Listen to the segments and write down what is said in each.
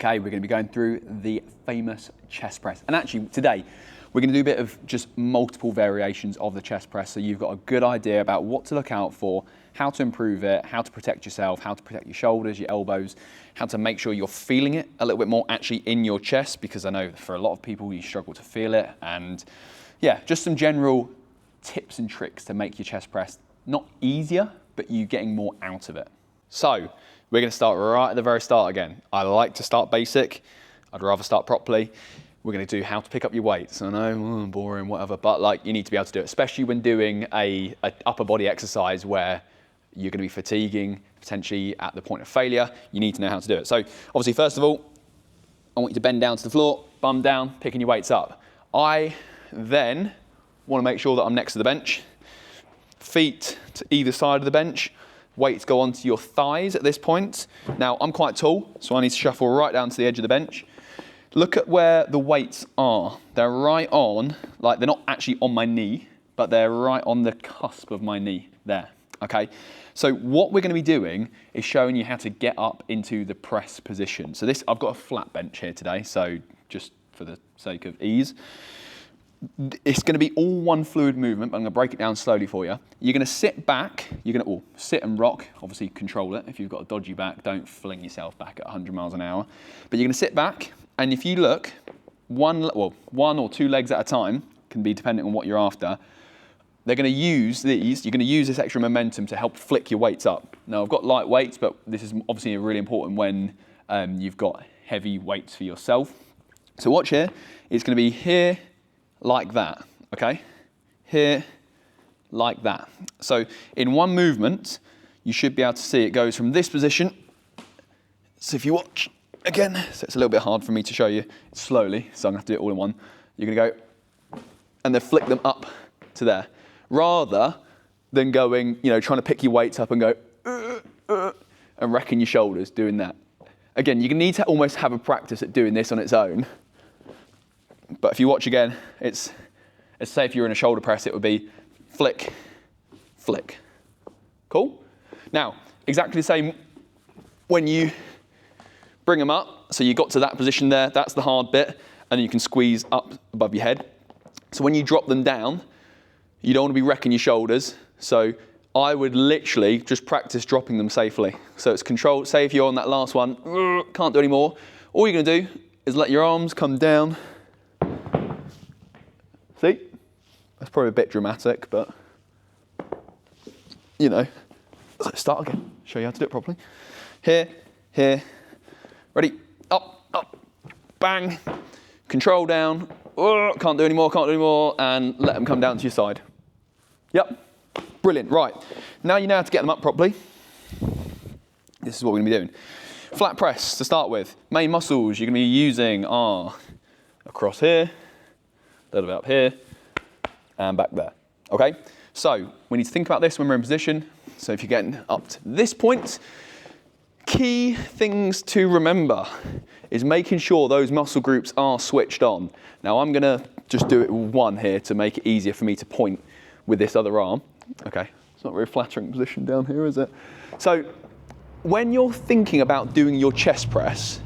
Okay, we're going to be going through the famous chest press. And actually today, we're going to do a bit of just multiple variations of the chest press, so you've got a good idea about what to look out for, how to improve it, how to protect yourself, how to protect your shoulders, your elbows, how to make sure you're feeling it a little bit more actually in your chest, because I know for a lot of people you struggle to feel it. And yeah, just some general tips and tricks to make your chest press not easier, but you getting more out of it. So we're going to start right at the very start again. I like to start basic. I'd rather start properly. We're going to do how to pick up your weights. I know, boring, whatever, but like you need to be able to do it, especially when doing a upper body exercise where you're going to be fatiguing, potentially at the point of failure. You need to know how to do it. So obviously, first of all, I want you to bend down to the floor, bum down, picking your weights up. I then want to make sure that I'm next to the bench, feet to either side of the bench. Weights go onto your thighs at this point. Now, I'm quite tall, so I need to shuffle right down to the edge of the bench. Look at where the weights are. They're right on, like they're not actually on my knee, but they're right on the cusp of my knee there, okay? So what we're gonna be doing is showing you how to get up into the press position. So this, I've got a flat bench here today, so just for the sake of ease. It's going to be all one fluid movement, but I'm going to break it down slowly for you. You're going to sit back, you're going to sit and rock, obviously control it. If you've got a dodgy back, don't fling yourself back at 100 miles an hour. But you're going to sit back, and if you look, one or two legs at a time, can be depending on what you're after, they're going to use these, you're going to use this extra momentum to help flick your weights up. Now, I've got light weights, but this is obviously really important when you've got heavy weights for yourself. So watch here, it's going to be here, like that, okay? Here, like that. So in one movement, you should be able to see it goes from this position. So if you watch, again, so it's a little bit hard for me to show you slowly, so I'm gonna have to do it all in one. You're gonna go, and then flick them up to there. Rather than going, trying to pick your weights up and go, and wrecking your shoulders doing that. Again, you need to almost have a practice at doing this on its own. But if you watch again, it's, let's say if you're in a shoulder press, it would be flick, flick. Cool? Now, exactly the same when you bring them up. So you got to that position there, that's the hard bit, and then you can squeeze up above your head. So when you drop them down, you don't want to be wrecking your shoulders. So I would literally just practice dropping them safely. So it's controlled. Say if you're on that last one, can't do any more. All you're going to do is let your arms come down. See? That's probably a bit dramatic, but, So start again. Show you how to do it properly. Here, here. Ready? Up, up. Bang. Control down. Can't do any more. And let them come down to your side. Yep. Brilliant. Right. Now you know how to get them up properly. This is what we're going to be doing. Flat press to start with. Main muscles you're going to be using are across here, a little bit up here, and back there, okay? So we need to think about this when we're in position. So if you're getting up to this point, key things to remember is making sure those muscle groups are switched on. Now I'm gonna just do it with one here to make it easier for me to point with this other arm. Okay, it's not a very flattering position down here, is it? So when you're thinking about doing your chest press,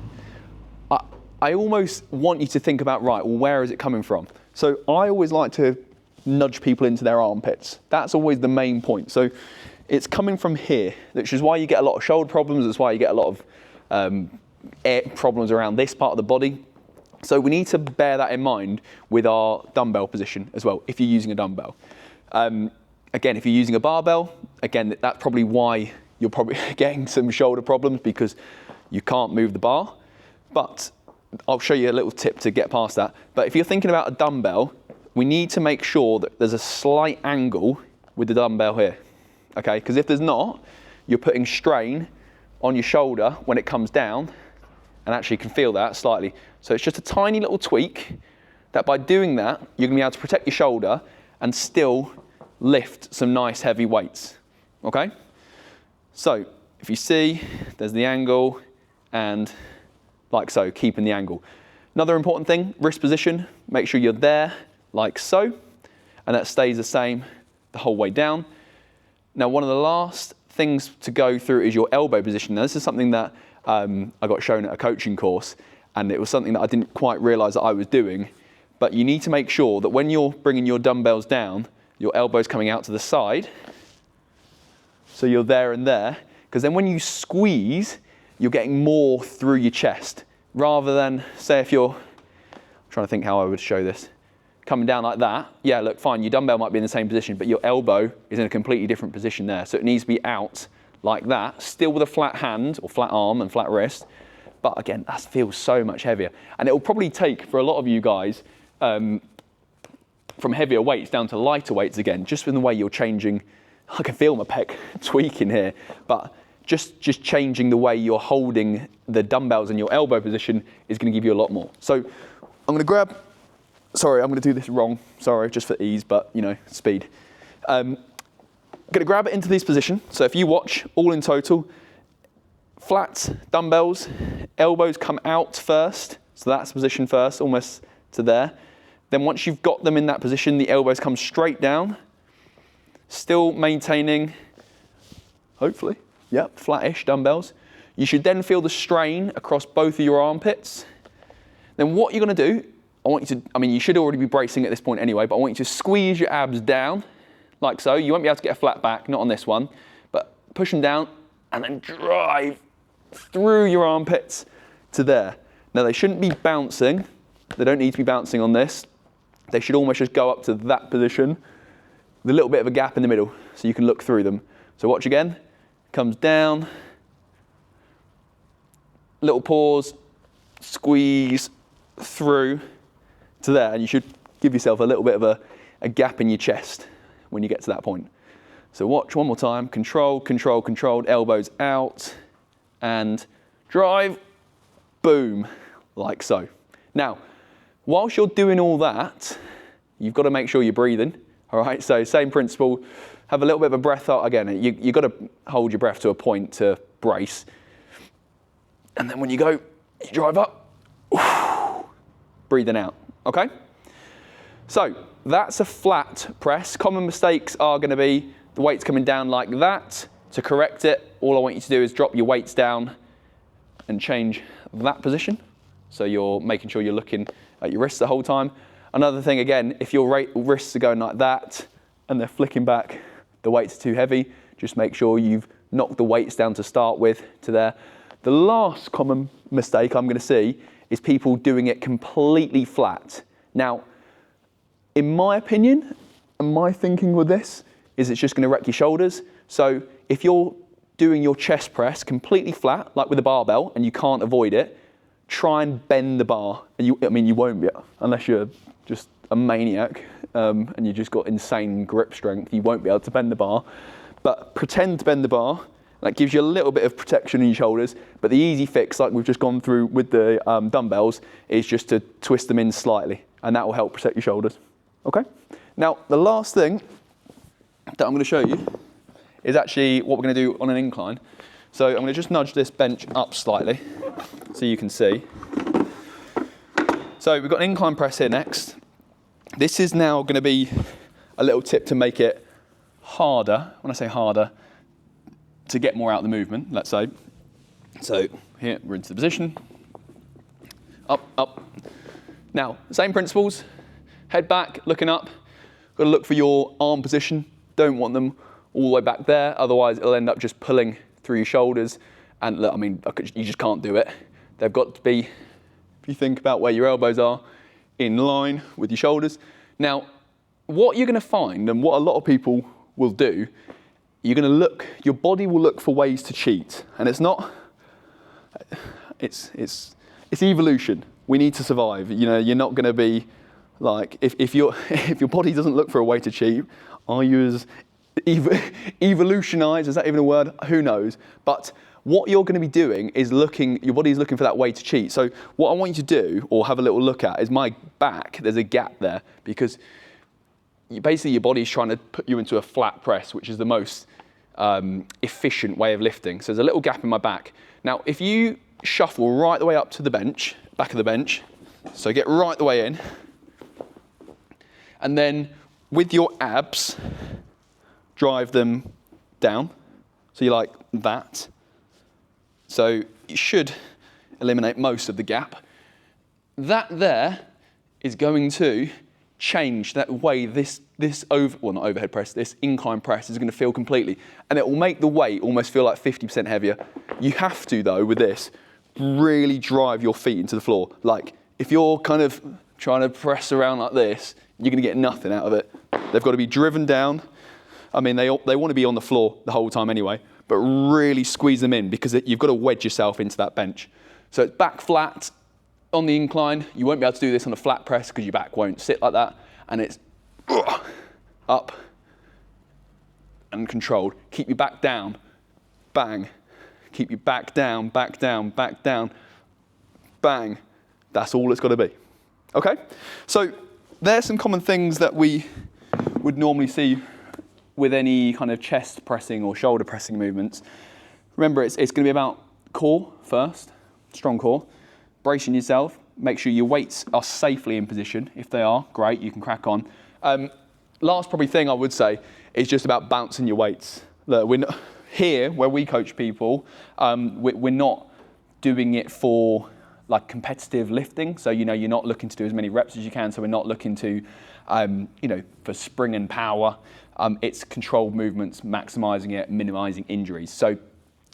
I almost want you to think about, right, well, where is it coming from? So I always like to nudge people into their armpits. That's always the main point. So it's coming from here, which is why you get a lot of shoulder problems. That's why you get a lot of air problems around this part of the body. So we need to bear that in mind with our dumbbell position as well, if you're using a dumbbell. Again, if you're using a barbell, again, that's probably why you're probably getting some shoulder problems, because you can't move the bar. But I'll show you a little tip to get past that. But if you're thinking about a dumbbell, we need to make sure that there's a slight angle with the dumbbell here, okay? Because if there's not, you're putting strain on your shoulder when it comes down, and actually you can feel that slightly. So it's just a tiny little tweak that by doing that, you're gonna be able to protect your shoulder and still lift some nice heavy weights, okay? So if you see, there's the angle, and like so, keeping the angle. Another important thing, wrist position, make sure you're there, like so, and that stays the same the whole way down. Now, one of the last things to go through is your elbow position. Now, this is something that I got shown at a coaching course, and it was something that I didn't quite realise that I was doing. But you need to make sure that when you're bringing your dumbbells down, your elbow's coming out to the side, so you're there and there, because then when you squeeze, you're getting more through your chest, rather than, say if you're, I'm trying to think how I would show this, coming down like that, yeah, look, fine, your dumbbell might be in the same position, but your elbow is in a completely different position there, so it needs to be out like that, still with a flat hand, or flat arm and flat wrist, but again, that feels so much heavier, and it will probably take, for a lot of you guys, from heavier weights down to lighter weights again, just in the way you're changing. I can feel my pec tweaking here, but just changing the way you're holding the dumbbells in your elbow position is going to give you a lot more. So I'm going to grab, sorry, I'm going to do this wrong, sorry, just for ease, but you know, speed. I'm going to grab it into this position. So if you watch, all in total, flat dumbbells, elbows come out first, so that's position first, almost to there. Then once you've got them in that position, the elbows come straight down, still maintaining, hopefully, yep, flat-ish dumbbells. You should then feel the strain across both of your armpits. Then what you're going to do, I want you to, I mean, you should already be bracing at this point anyway, but I want you to squeeze your abs down, like so. You won't be able to get a flat back, not on this one, but push them down and then drive through your armpits to there. Now, they shouldn't be bouncing. They don't need to be bouncing on this. They should almost just go up to that position with a little bit of a gap in the middle so you can look through them. So watch again, comes down, little pause, squeeze through to there, and you should give yourself a little bit of a gap in your chest when you get to that point. So watch one more time, controlled, elbows out, and drive, boom, like so. Now, whilst you're doing all that, you've got to make sure you're breathing, all right? So same principle, have a little bit of a breath out. Again, you've got to hold your breath to a point to brace. And then when you go, you drive up, breathing out, okay? So that's a flat press. Common mistakes are going to be the weight's coming down like that. To correct it, all I want you to do is drop your weights down and change that position. So you're making sure you're looking at your wrists the whole time. Another thing, again, if your wrists are going like that and they're flicking back, the weights are too heavy, just make sure you've knocked the weights down to start with to there. The last common mistake I'm going to see is people doing it completely flat. Now, in my opinion, and my thinking with this, is it's just going to wreck your shoulders. So if you're doing your chest press completely flat, like with a barbell, and you can't avoid it, try and bend the bar. You won't be, unless you're just a maniac and you just got insane grip strength, you won't be able to bend the bar. But pretend to bend the bar. That gives you a little bit of protection in your shoulders. But the easy fix, like we've just gone through with the dumbbells, is just to twist them in slightly, and that will help protect your shoulders. Okay? Now, the last thing that I'm going to show you is actually what we're going to do on an incline. So I'm going to just nudge this bench up slightly so you can see. So we've got an incline press here next. This is now going to be a little tip to make it harder, when I say harder, to get more out of the movement, let's say. So here, we're into the position. Up, up. Now, same principles. Head back, looking up. Got to look for your arm position. Don't want them all the way back there, otherwise it'll end up just pulling through your shoulders. And look, I mean, you just can't do it. They've got to be, if you think about where your elbows are, in line with your shoulders. Now, what you're going to find, and what a lot of people will do, you're going to look, your body will look for ways to cheat. And it's not, it's evolution. We need to survive. You know, you're not going to be like, if your body doesn't look for a way to cheat, are you as evolutionized, is that even a word? Who knows? But what you're going to be doing is your body's looking for that way to cheat. So what I want you to do, or have a little look at, is my back. There's a gap there because basically your body's trying to put you into a flat press, which is the most efficient way of lifting. So there's a little gap in my back. Now, if you shuffle right the way up to the bench, back of the bench, so get right the way in, and then with your abs, drive them down. So you're like that. So it should eliminate most of the gap. That there is going to change that way this not overhead press, this incline press is going to feel completely. And it will make the weight almost feel like 50% heavier. You have to, though, with this, really drive your feet into the floor. Like, if you're kind of trying to press around like this, you're going to get nothing out of it. They've got to be driven down. I mean, they want to be on the floor the whole time anyway, but really squeeze them in because you've got to wedge yourself into that bench. So it's back flat on the incline. You won't be able to do this on a flat press because your back won't sit like that. And it's up and controlled. Keep your back down, bang. Keep your back down, back down, back down, bang. That's all it's got to be. Okay? So there's some common things that we would normally see with any kind of chest pressing or shoulder pressing movements. Remember, it's going to be about core first, strong core, bracing yourself, make sure your weights are safely in position. If they are, great, you can crack on. Last probably thing I would say is just about bouncing your weights. Look, we're not, here, where we coach people, we're not doing it for like competitive lifting. So, you know, you're not looking to do as many reps as you can. So we're not looking to, you know, for spring and power. It's controlled movements, maximizing it, minimizing injuries. So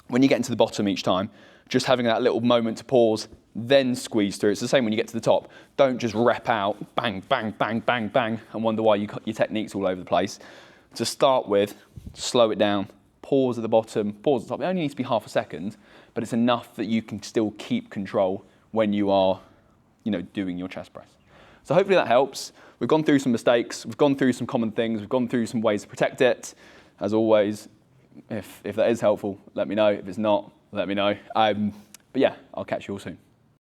when you get into the bottom each time, just having that little moment to pause, then squeeze through. It's the same when you get to the top. Don't just rep out, bang, bang, bang, bang, bang, and wonder why your technique's all over the place. To start with, slow it down, pause at the bottom, pause at the top. It only needs to be half a second, but it's enough that you can still keep control when you are, you know, doing your chest press. So hopefully that helps. We've gone through some mistakes, we've gone through some common things, we've gone through some ways to protect it. As always, if that is helpful, let me know. If it's not, let me know. But yeah, I'll catch you all soon.